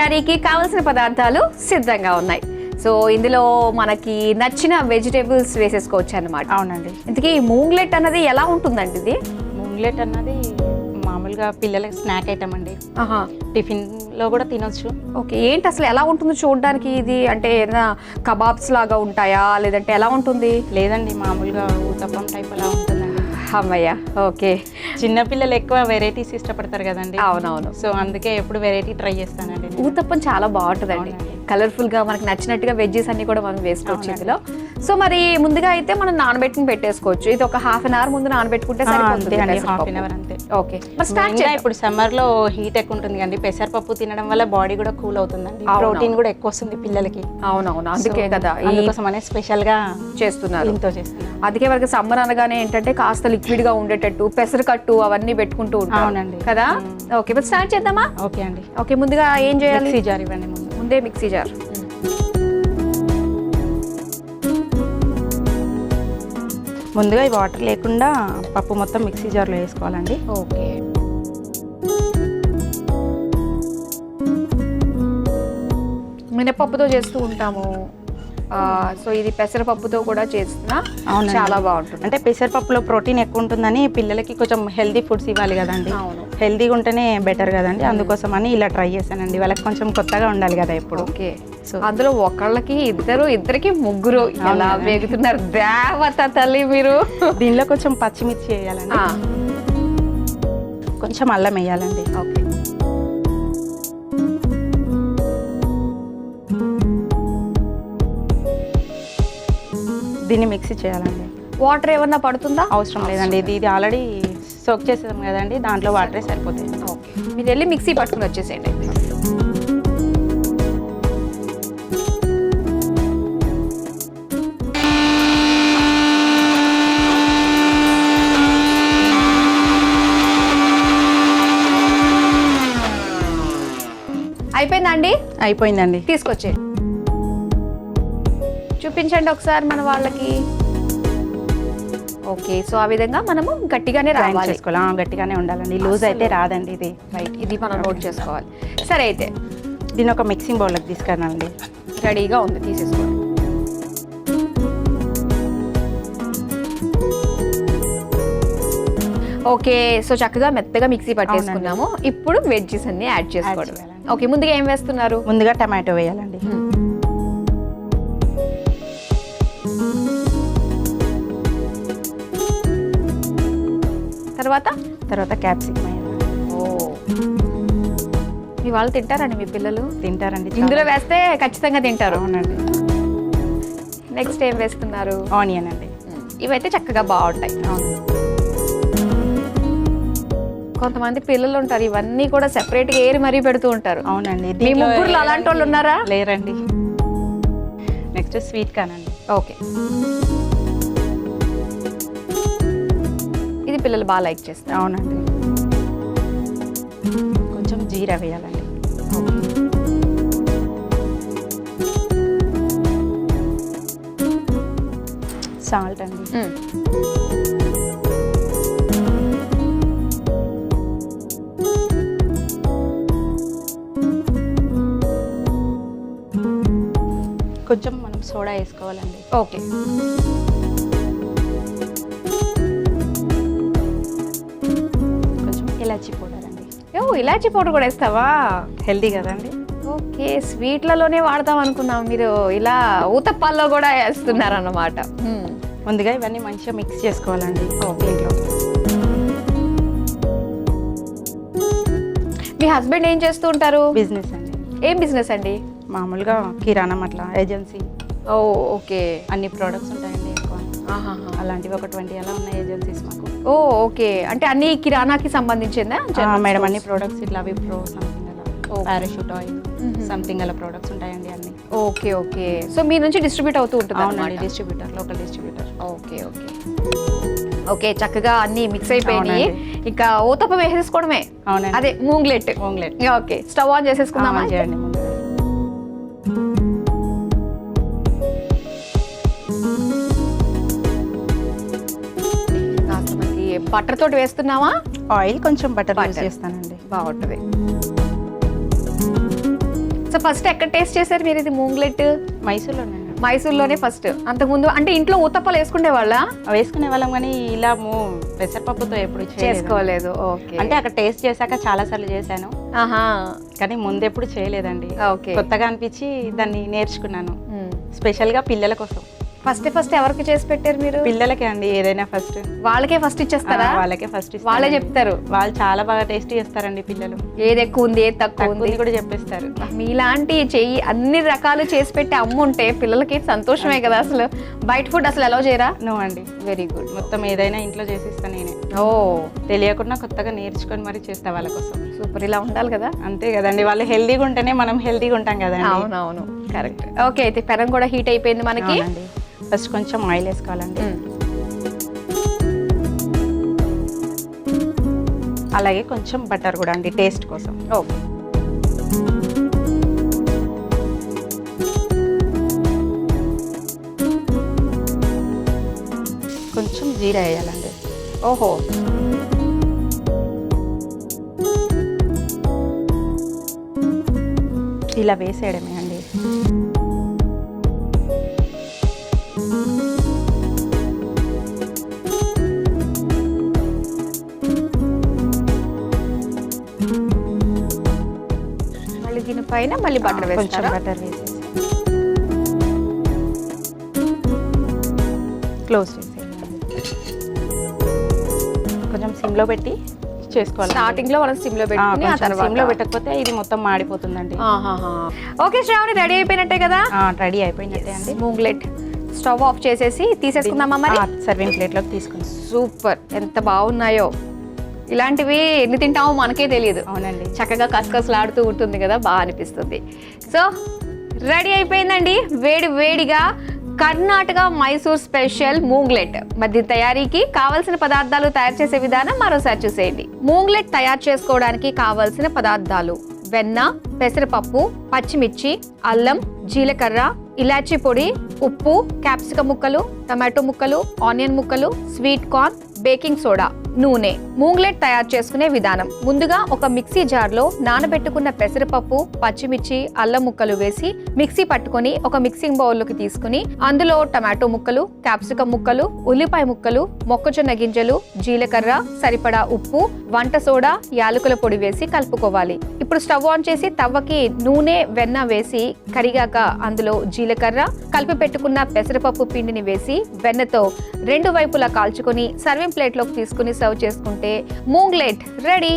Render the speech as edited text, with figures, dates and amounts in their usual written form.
కర్రీకి కావాల్సిన పదార్థాలు సిద్ధంగా ఉన్నాయి. సో ఇందులో మనకి నచ్చిన వెజిటేబుల్స్ వేసేసుకోవచ్చు అన్నమాట. అవునండి. ఇంతకీ మూంగ్లెట్ అన్నది ఎలా ఉంటుందండి? ఇది మూంగ్లెట్ అన్నది మామూలుగా పిల్లలకి స్నాక్ ఐటమ్ అండి. టిఫిన్లో కూడా తినొచ్చు. ఓకే, ఏంటి అసలు ఎలా ఉంటుంది చూడడానికి? ఇది అంటే ఏదైనా కబాబ్స్ లాగా ఉంటాయా లేదంటే ఎలా ఉంటుంది? లేదండి, మామూలుగా ఊతప్పం టైప్ అలా ఉంటుందండి. అమ్మయ్య, ఓకే. చిన్నపిల్లలు ఎక్కువ వెరైటీస్ ఇష్టపడతారు కదండి. అవునవును. సో అందుకే ఎప్పుడు వెరైటీ ట్రై చేస్తానండి. ఊతప్పం చాలా బాగుంటుందండి, కలర్ఫుల్ గా మనకు నచ్చినట్టుగా వెజ్జెస్ అన్ని కూడా మనం వేసుకోవచ్చు ఇందులో. సో మరి ముందుగా అయితే మనం నానబెట్టుకుని పెట్టేసుకోవచ్చు. ఇది ఒక హాఫ్ అన్ అవర్ ముందు నానబెట్టుకుంటే సరిపోతుంది. హాఫ్ అన్ అవర్ అంతే. ఓకే, ఇప్పుడు సమ్మర్ లో హీట్ ఎక్కువ ఉంటుంది కండి, పెసరపప్పు తినడం వల్ల బాడీ కూడా కూల్ అవుతుందండి. ప్రోటీన్ కూడా ఎక్కువ వస్తుంది పిల్లలకి. అవునవును, అందుకే కదా అందుకోసం అనే స్పెషల్ గా చేస్తున్నారు. చేస్తున్నారు. అందుకే వరకు సమ్మర్ అనగానే ఏంటంటే కాస్త లిక్విడ్ గా ఉండేటట్టు పెసర కట్టు అవన్నీ పెట్టుకుంటూ ఉంటాం కదా. ఓకే, మరి స్టార్ట్ చేద్దామా? ఓకే అండి. ఓకే, ముందుగా ఏం చేయాలి? మిక్సీ జార్ ఇవ్వండి. ముందే మిక్సీ జార్. ముందుగా ఈ వాటర్ లేకుండా పప్పు మొత్తం మిక్సీ జార్లో వేసుకోవాలండి. ఓకే, మినపప్పుతో చేస్తూ ఉంటాము. సో ఇది పెసరపప్పుతో కూడా చేస్తున్నా. చాలా బాగుంటుంది. అంటే పెసరపప్పులో ప్రోటీన్ ఎక్కువ ఉంటుందని పిల్లలకి కొంచెం హెల్దీ ఫుడ్స్ ఇవ్వాలి కదండి. హెల్దీగా ఉంటేనే బెటర్ కదండి, అందుకోసం అని ఇలా ట్రై చేశానండి. వాళ్ళకి కొంచెం కొత్తగా ఉండాలి కదా ఎప్పుడు. ఓకే, సో అందులో ఒకళ్ళకి ఇద్దరికి ముగ్గురు ఎలా వేగుతున్నారు దేవత తల్లి మీరు. దీనిలో కొంచెం పచ్చిమిర్చి వేయాలండి, కొంచెం అల్లం వేయాలండి. ఓకే, దీన్ని మిక్సీ చేయాలండి. వాటర్ ఏమన్నా పడుతుందా? అవసరం లేదండి, ఇది ఆల్రెడీ సోక్ చేసేదాం కదండి, దాంట్లో వాటరే సరిపోతాయి. ఓకే, మీరు వెళ్ళి మిక్సీ పట్టుకుని వచ్చేసేయండి. అయిపోయిందా అండి? అయిపోయిందండి. తీసుకొచ్చేయండి, చూపించండి ఒకసారి మన వాళ్ళకి. ఓకే, సో ఆ విధంగా మనము గట్టిగానే రావాలి. గట్టిగానే ఉండాలండి, లూజ్ అయితే రాదండి. ఇది రైట్, ఇది మనం నోట్ చేసుకోవాలి. సరే, అయితే దీని ఒక మిక్సింగ్ బౌల్లోకి తీసుకెళ్ళాలండి. రెడీగా ఉంది, తీసేసుకోండి. ఓకే, సో చక్కగా మెత్తగా మిక్సీ పట్టేసుకున్నాము. ఇప్పుడు వెజ్జెస్ అన్ని యాడ్ చేసుకోవాలి. ఓకే, ముందుగా ఏం వేస్తున్నారు? ముందుగా టమాటో వేయాలండి. తర్వాత క్యాప్సికమ్ వేయాలి. ఓ, మీ వాళ్ళు తింటారండి? మీ పిల్లలు తింటారండి, ఇందులో వేస్తే ఖచ్చితంగా తింటారు. అవునండి. నెక్స్ట్ ఏం వేస్తున్నారు? ఆనియన్ అండి. ఇవైతే చక్కగా బాగుంటాయి. కొంతమంది పిల్లలు ఉంటారు, ఇవన్నీ కూడా సెపరేట్ గా ఏరి మరీ పెడుతూ ఉంటారు. అవునండి. మీ ముగ్గురు అలాంటి వాళ్ళు ఉన్నారా? లేరండి. నెక్స్ట్ స్వీట్ కార్న్ అండి. ఓకే, ఇది పిల్లలు బాగా లైక్ చేస్తారు. అవునండి. కొంచెం జీరా వేయాలండి. సాల్ట్ అండి. కొంచెం మనం సోడా వేసుకోవాలండి. ఓకే, ఇలాచీ పౌడర్ అండి. ఇలాచీ పౌడర్ కూడా వేస్తావా? హెల్దీ కదండి. ఓకే, స్వీట్లలోనే వాడతాం అనుకున్నాం, మీరు ఇలా ఊతప్పాల్లో కూడా వేస్తున్నారు అన్నమాట. ముందుగా ఇవన్నీ మంచిగా మిక్స్ చేసుకోవాలండి. దీంట్లో మీ హస్బెండ్ ఏం చేస్తూ ఉంటారు? బిజినెస్ అండి. ఏం బిజినెస్ అండి? మామూలుగా కిరాణం అట్లా ఏజెన్సీ. ఓ, ఓకే. అన్ని ప్రోడక్ట్స్ ఉంటాయండి ఎక్కువ. అలాంటివి ఒక 20 అలా ఉన్నాయి ఏజెన్సీస్ మాకు. ఓ, ఓకే, అంటే అన్ని కిరాణాకి సంబంధించిందా మేడం? అన్ని ప్రోడక్ట్స్ ఇట్లా విప్రో సంథింగ్ అలా, పారాషూట్ ఆయిల్ సంథింగ్ అలా ప్రోడక్ట్స్ ఉంటాయండి అన్ని. ఓకే, ఓకే, సో మీ నుంచి డిస్ట్రిబ్యూట్ అవుతూ ఉంటుంది? అవునండి, distributor, local distributor. Okay, okay, okay, చక్కగా అన్ని మిక్స్ అయిపోయినాయి. ఇంకా ఊతప్పం వేసేసుకోవడమే. అవునండి, అదే మూంగ్లెట్. ఓకే, స్టవ్ ఆన్ చేసేసుకుందామా? చేయండి. బటర్ తోటి సో ఫస్ట్ ఎక్కడ టేస్ట్ చేశారు మీరు ఇది మూంగ్లెట్? మైసూర్లోనే మైసూర్లోనే ఫస్ట్. అంతకుముందు అంటే ఇంట్లో ఊతప్పలు వేసుకునే వాళ్ళ? వేసుకునే వాళ్ళం, కానీ ఇలా పెసరపప్పుతో ఎప్పుడు చేసుకోలేదు. ఓకే. అంటే అక్కడ టేస్ట్ చేశాక చాలా సార్లు చేశాను, కానీ ముందు ఎప్పుడు చేయలేదండి. ఓకే. కొత్తగా అనిపించి దాన్ని నేర్చుకున్నాను, స్పెషల్ గా పిల్లల కోసం. ఫస్ట్ ఎవరికి చేసి పెట్టారు మీరు? పిల్లలకే అండి, ఏదైనా ఫస్ట్ వాళ్ళకే ఫస్ట్ ఇచ్చేస్తారా? వాళ్ళకే ఫస్ట్ వాళ్ళే చెప్తారు. వాళ్ళు చాలా బాగా టేస్ట్ చేస్తారండి పిల్లలు. ఏది ఎక్కువ ఉంది, ఏది తక్కువ ఉంది కూడా చెప్పేస్తారు. మీలాంటి చెయ్యి అన్ని రకాలు చేసి పెట్టే అమ్మ ఉంటే పిల్లలకి సంతోషమే కదా. అసలు బయట ఫుడ్ అసలు ఎలా చేయరా? నో అండి. Very good. మొత్తం ఏదైనా ఇంట్లో చేసిస్తాను నేనే. ఓ, తెలియకుండా కొత్తగా నేర్చుకొని మరి చేస్తా వాళ్ళ కోసం. సూపర్. ఇలా ఉండాలి కదా. అంతే కదండి, వాళ్ళు హెల్దీగా ఉంటేనే మనం హెల్దీగా ఉంటాం కదా. అవునవును, కరెక్ట్. ఓకే, అయితే పెనం కూడా హీట్ అయిపోయింది మనకి. ఫస్ట్ కొంచెం ఆయిల్ వేసుకోవాలండి, అలాగే కొంచెం బటర్ కూడా అండి టేస్ట్ కోసం. ఓకే. కొంచెం జీరా వేయాలండి. ఓహో. ఇలా వేసేయడమే అండి. మళ్ళీ దీనిపైన మళ్ళీ బటర్ కొంచెం వేస్తారా? బటర్ వేసేసి క్లోజ్ చేసేయండి. కొంచెం సిమ్లో పెట్టి చేసుకోవాలి. స్టార్టింగ్ లో మనం సిమ్ లో పెట్టుకుని ఆ తర్వాత సిమ్లో పెట్టకపోతే ఇది మొత్తం మాడిపోతుందండి. ఓకే శ్రావణి, రెడీ అయిపోయినట్టే కదా? రెడీ అయిపోయినట్టే అండి. మూంగ్లెట్ స్టవ్ ఆఫ్ చేసేసి తీసేసుకుందామా మరి? సర్వింగ్ ప్లేట్లోకి తీసుకుందాం. సూపర్, ఎంత బాగున్నాయో. ఇలాంటివి ఎన్ని తింటామో మనకే తెలియదు. అవునండి. చక్కగా కసకసలాడుతూ ఉంటుంది కదా, బాగా అనిపిస్తుంది. సో రెడీ అయిపోయిందండి వేడి వేడిగా కర్ణాటక మైసూర్ స్పెషల్ మూంగ్లెట్. మరి దీని తయారీకి కావాల్సిన పదార్థాలు, తయారు చేసే విధానం మరోసారి చూసేయండి. మూంగ్లెట్ తయారు చేసుకోవడానికి కావాల్సిన పదార్థాలు: వెన్న, పెసరపప్పు, పచ్చిమిర్చి, అల్లం, జీలకర్ర, ఇలాచీ పొడి, ఉప్పు, క్యాప్సికమ్ ముక్కలు, టమాటో ముక్కలు, ఆనియన్ ముక్కలు, స్వీట్ కార్న్, బేకింగ్ సోడా, నూనె. మూంగ్లెట్ తయారు చేసుకునే విధానం: ముందుగా ఒక మిక్సీ జార్లో నానబెట్టుకున్న పెసరపప్పు, పచ్చిమిర్చి, అల్లం ముక్కలు వేసి మిక్సీ పట్టుకొని ఒక మిక్సింగ్ బౌల్లోకి తీసుకుని అందులో టమాటో ముక్కలు, క్యాప్సికమ్ ముక్కలు, ఉల్లిపాయ ముక్కలు, మొక్కజొన్న గింజలు, జీలకర్ర, సరిపడా ఉప్పు, వంట సోడా, యాలకుల పొడి వేసి కలుపుకోవాలి. ఇప్పుడు స్టవ్ ఆన్ చేసి తవ్వకి నూనె, వెన్న వేసి కరిగాక అందులో జీలకర్ర, కలిపి పెట్టుకున్న పెసరపప్పు పిండిని వేసి వెన్నతో రెండు వైపులా కాల్చుకొని సర్వింగ్ ప్లేట్లోకి తీసుకుని సర్వ్ చేసుకుంటే మూంగ్లెట్ రెడీ.